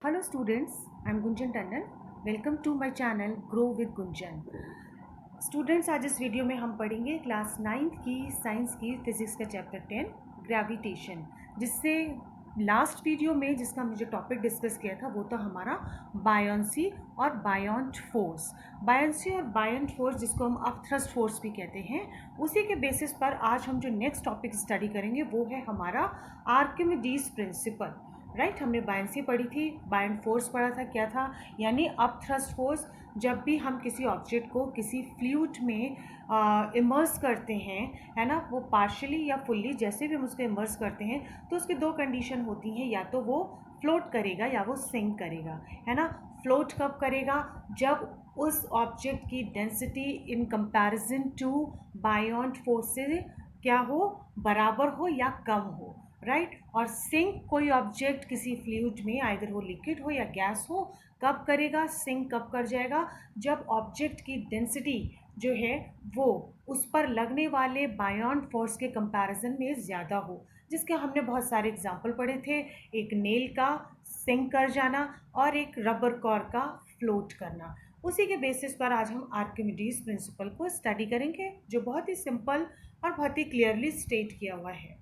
Hello students, I am Gunjan Tandon. Welcome to my channel Grow with Gunjan. Students आज इस video में हम पढ़ेंगे क्लास 9th की साइंस की फिजिक्स का चैप्टर 10 ग्रेविटेशन, जिससे लास्ट वीडियो में जिसका हमने जो टॉपिक डिस्कस किया था वो था हमारा बायोंसी और बायोंट फोर्स। बायोंसी और बायोंट फोर्स जिसको हम अपथ्रस्ट फोर्स भी कहते हैं, उसी के बेसिस पर आज हम जो नेक्स्ट टॉपिक स्टडी करेंगे वो है हमारा आर्किमिडीज प्रिंसिपल। राइट, हमने बायोंसी पढ़ी थी, बायोंट फोर्स पढ़ा था, क्या था यानी अपथ्रस्ट फोर्स। जब भी हम किसी ऑब्जेक्ट को किसी फ्लूइड में इमर्स करते हैं, है ना, वो पार्शियली या फुल्ली जैसे भी हम उसको इमर्स करते हैं तो उसकी दो कंडीशन होती हैं, या तो वो फ्लोट करेगा या वो सिंक करेगा, है ना। फ्लोट कब करेगा? जब उस ऑब्जेक्ट की density in comparison to buoyant force से क्या हो, बराबर हो या कम हो, राइट। और सिंक कोई ऑब्जेक्ट किसी फ्लूइड में, आइदर वो लिक्विड हो या गैस हो, कब करेगा? सिंक कब कर जाएगा? जब ऑब्जेक्ट की डेंसिटी जो है वो उस पर लगने वाले बायोंट फोर्स के कंपैरिजन में ज़्यादा हो, जिसके हमने बहुत सारे एग्जाम्पल पढ़े थे। एक नेल का सिंक कर जाना और एक रबर कॉर का फ्लोट करना। उसी के बेसिस पर आज हम आर्किमिडीज प्रिंसिपल को स्टडी करेंगे, जो बहुत ही सिंपल और बहुत ही क्लियरली स्टेट किया हुआ है।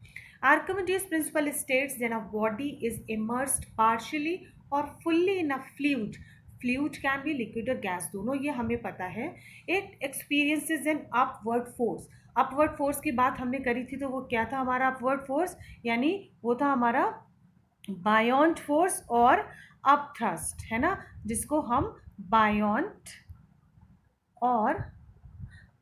Archimedes principle states that a body is immersed partially or fully in a fluid. Fluid can be liquid और गैस, दोनों ये हमें पता है। It experiences an upward force. Upward force की बात हमने करी थी, तो वो क्या था हमारा अपवर्ड फोर्स? यानी वो था हमारा बायोंट फोर्स और अपथ्रस्ट, है ना, जिसको हम बायोंट और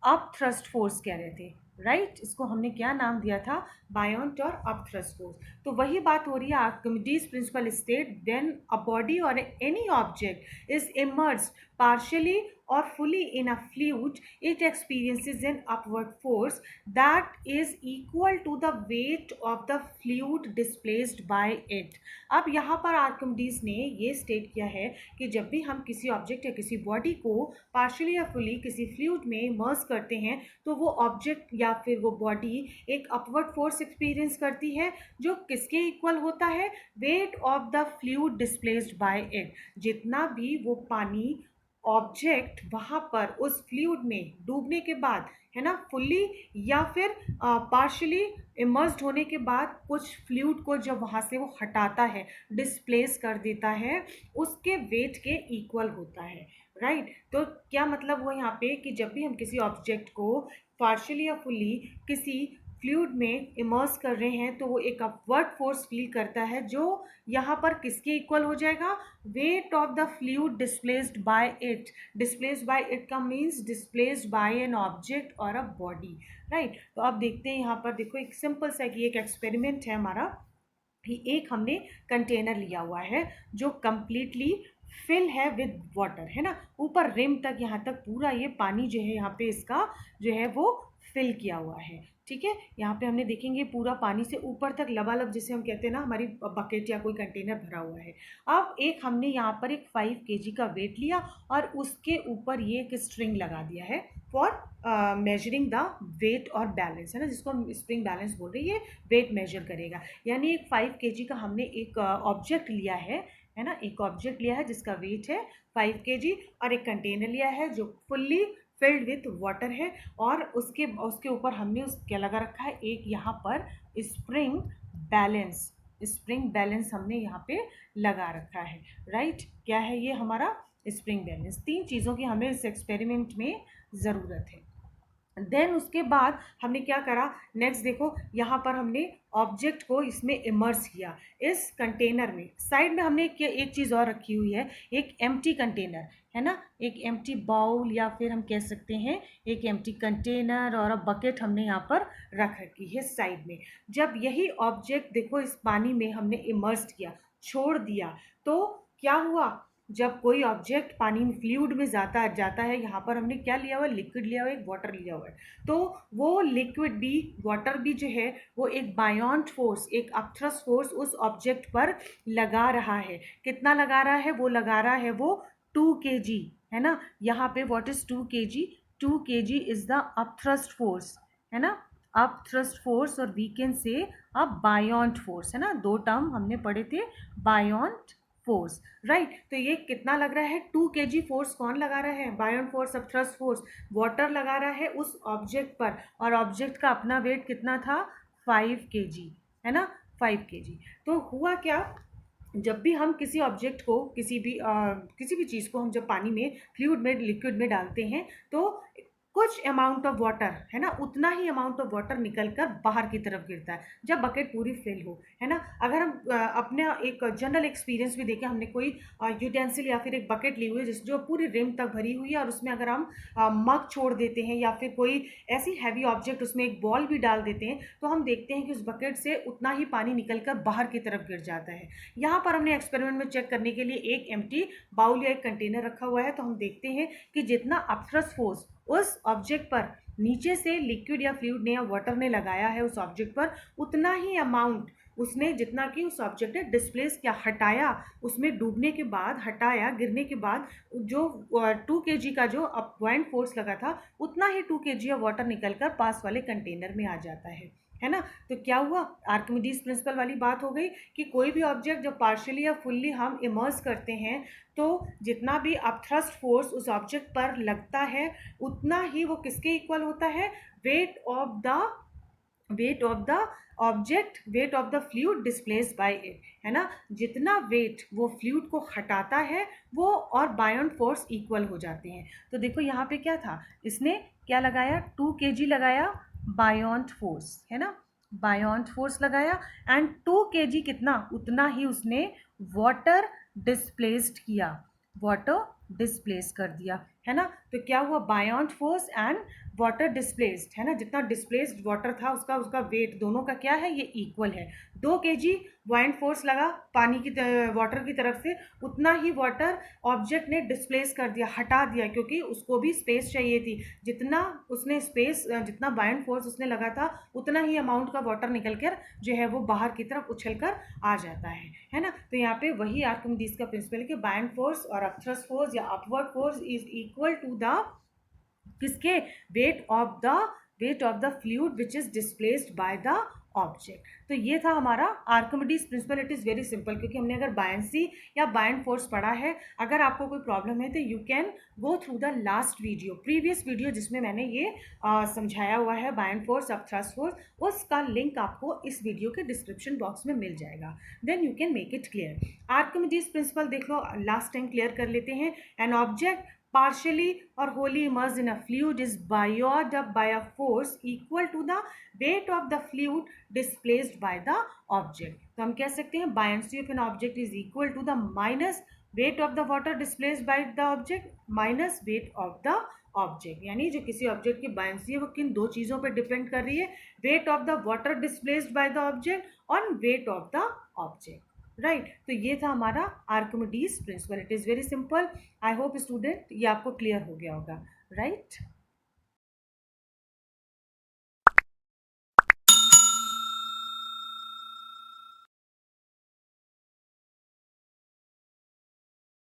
अपथ्रस्ट फोर्स कह रहे थे, राइट। इसको हमने क्या नाम दिया था? बायोंट और अपथ्रस्ट फोर्स। तो वही बात हो रही है। Archimedes principle state then a body और any object is immersed partially or fully in a fluid, it experiences an upward force that is equal to the weight of the fluid displaced by it. अब यहाँ पर Archimedes ने ये state किया है कि जब भी हम किसी ऑब्जेक्ट या किसी बॉडी को पार्शियली या फुली किसी फ्लूइड में इमर्स करते हैं, तो वो ऑब्जेक्ट या फिर वो बॉडी एक अपवर्ड फोर्स एक्सपीरियंस करती है, जो किसके इक्वल होता है? Wait of the fluid displaced by it. जितना भी वो पानी ऑब्जेक्ट वहाँ पर उस फ्लूइड में डूबने के बाद, है ना, फुल्ली या फिर पार्शियली इमर्स्ड होने के बाद कुछ फ्लूइड को जब वहाँ से वो हटाता है, डिस्प्लेस कर देता है, उसके वेट के इक्वल होता है, राइट। तो क्या मतलब हुआ यहाँ पे कि जब भी हम किसी ऑब्जेक्ट को पार्शियली या फुल्ली किसी फ्लूइड में इमर्स कर रहे हैं, तो वो एक अपवर्ड फोर्स फील करता है, जो यहाँ पर किसके इक्वल हो जाएगा? Weight of the fluid displaced by it. Displaced by it का means displaced by an object और अ बॉडी, राइट। तो अब देखते हैं यहाँ पर, देखो एक सिंपल सा कि एक एक्सपेरिमेंट है हमारा। एक हमने कंटेनर लिया हुआ है जो कंप्लीटली फिल है विद वाटर, है ना, ऊपर रिम तक, यहाँ तक पूरा ये पानी जो है यहाँ पे इसका जो है वो फिल किया हुआ है, ठीक है। यहाँ पे हमने देखेंगे पूरा पानी से ऊपर तक लबालब, जिसे हम कहते हैं ना, हमारी बकेट या कोई कंटेनर भरा हुआ है। अब एक हमने यहाँ पर एक 5 kg का वेट लिया और उसके ऊपर ये एक स्ट्रिंग लगा दिया है फॉर मेजरिंग द वेट और बैलेंस, है ना, जिसको हम स्प्रिंग बैलेंस बोल रहे हैं, ये वेट मेजर करेगा। यानी एक 5 kg का हमने एक ऑब्जेक्ट लिया है ना, एक ऑब्जेक्ट लिया है जिसका वेट है 5 kg, और एक कंटेनर लिया है जो फुल्ली फिल्ड विथ वाटर है, और उसके ऊपर हमने क्या लगा रखा है? एक यहाँ पर स्प्रिंग बैलेंस। स्प्रिंग बैलेंस हमने यहाँ पे लगा रखा है, राइट। क्या है ये हमारा? Spring balance. 3 चीज़ों की हमें इस एक्सपेरिमेंट में ज़रूरत है। देन उसके बाद हमने क्या करा? नेक्स्ट देखो, यहाँ पर हमने ऑब्जेक्ट को इसमें इमर्स किया इस कंटेनर में। साइड में हमने एक चीज़ और रखी हुई है, एक एम्प्टी कंटेनर, है ना, एक एम्प्टी बाउल, या फिर हम कह सकते हैं एक एम्प्टी कंटेनर और बकेट हमने यहाँ पर रख रखी है साइड में। जब यही ऑब्जेक्ट देखो इस पानी में हमने इमर्स किया, छोड़ दिया, तो क्या हुआ? जब कोई ऑब्जेक्ट पानी में फ्लूइड में जाता है, यहाँ पर हमने क्या लिया हुआ है? लिक्विड लिया हुआ है, एक वाटर लिया हुआ है। तो वो लिक्विड भी, वाटर भी जो है वो एक बायोंट फोर्स, एक अपथ्रस्ट फोर्स उस ऑब्जेक्ट पर लगा रहा है। कितना लगा रहा है? वो लगा रहा है वो 2 kg, है ना। यहाँ पे what is 2 kg? 2 kg is the upthrust force, है ना, अपथ्रस्ट फोर्स, और we can say a बायोंट force, है ना। 2 टर्म हमने पढ़े थे, बायोंट फोर्स, राइट। तो ये कितना लग रहा है, 2 kg फोर्स कौन लगा रहा है, buoyant force of thrust force, water लगा रहा है उस ऑब्जेक्ट पर, और ऑब्जेक्ट का अपना वेट कितना था, 5 kg, है ना, 5 kg। तो हुआ क्या, जब भी हम किसी ऑब्जेक्ट को, किसी भी चीज़ को हम जब पानी में, फ्लूइड में, लिक्विड में डालते हैं, तो कुछ अमाउंट ऑफ वाटर, है ना, उतना ही अमाउंट ऑफ वाटर निकल कर बाहर की तरफ गिरता है जब बकेट पूरी फिल हो, है ना। अगर हम अपने एक जनरल एक्सपीरियंस भी देखें, हमने कोई यूटेंसिल या फिर एक बकेट ली हुई है जिस जो पूरी रिम तक भरी हुई है, और उसमें अगर हम मग छोड़ देते हैं या फिर कोई ऐसी हैवी ऑब्जेक्ट, उसमें एक बॉल भी डाल देते हैं, तो हम देखते हैं कि उस बकेट से उतना ही पानी निकल कर बाहर की तरफ गिर जाता है। यहाँ पर हमने एक्सपेरिमेंट में चेक करने के लिए एक एम्प्टी बाउल या एक कंटेनर रखा हुआ है, तो हम देखते हैं कि जितना अपथ्रस्ट फोर्स उस ऑब्जेक्ट पर नीचे से लिक्विड या फ्लूइड ने या वाटर ने लगाया है उस ऑब्जेक्ट पर, उतना ही अमाउंट उसने, जितना कि उस ऑब्जेक्ट ने डिस्प्लेस किया, हटाया, उसमें डूबने के बाद हटाया, गिरने के बाद जो 2 kg का जो अपवाइंट फोर्स लगा था, उतना ही 2 kg ऑफ वाटर निकलकर पास वाले कंटेनर में आ जाता है ना। तो क्या हुआ, आर्किमिडीज प्रिंसिपल वाली बात हो गई कि कोई भी ऑब्जेक्ट जब पार्शियली या फुल्ली हम इमर्स करते हैं, तो जितना भी अपथ्रस्ट फोर्स उस ऑब्जेक्ट पर लगता है, उतना ही वो किसके इक्वल होता है, wait of the object, wait of the fluid displaced by it, है ना। जितना वेट वो फ्लूइड को हटाता है, वो और बायोन फोर्स इक्वल हो जाते हैं। तो देखो यहाँ पे क्या था, इसने क्या लगाया, 2 kg लगाया बायोन फोर्स, है ना, बायोन फोर्स लगाया, एंड 2 kg कितना, उतना ही उसने वाटर डिस्प्लेस्ड किया, वाटर डिस्प्लेस कर दिया, है ना। तो क्या हुआ, बायोन फोर्स एंड वाटर डिस्प्लेस्ड, है ना, जितना डिस्प्लेस्ड वाटर था उसका वेट दोनों का क्या है, ये इक्वल है। 2 kg बायोन फोर्स लगा पानी की वाटर की तरफ से, उतना ही वाटर ऑब्जेक्ट ने डिस्प्लेस कर दिया, हटा दिया, क्योंकि उसको भी स्पेस चाहिए थी। जितना उसने स्पेस, जितना बायोन फोर्स उसने लगा था, उतना ही अमाउंट का वाटर निकल कर जो है वो बाहर की तरफ उछल कर आ जाता है ना। तो यहाँ पे वही आर्किमिडीज का प्रिंसिपल है कि बायोन फोर्स और अपथ्रस्ट फोर्स या upward force is equal to the किसके, weight of the fluid which is displaced by the object. तो ये था हमारा Archimedes principle. It is very simple, क्योंकि हमने अगर बायंसी या बायोन फोर्स पढ़ा है। अगर आपको कोई प्रॉब्लम है तो you can go through the last video, previous video, जिसमें मैंने ये समझाया हुआ है बायोन फोर्स, अपथ्रस्ट फोर्स, उसका लिंक आपको इस वीडियो के डिस्क्रिप्शन बॉक्स में मिल जाएगा। Then you can make it clear. Archimedes principle देख लो, लास्ट टाइम क्लियर कर लेते हैं। An object partially or wholly immersed in a fluid is buoyed up by a force equal to the weight of the fluid displaced by the object. तो हम कह सकते हैं buoyancy of an object is equal to the minus weight of the water displaced by the object minus weight of the object. यानी जो किसी object की buoyancy है वो किन दो चीज़ों पर डिपेंड कर रही है, wait of the water displaced by the object on wait of the object, right. तो ये था हमारा Archimedes principle. It is very simple. I hope student ये आपको क्लियर हो गया होगा, राइट।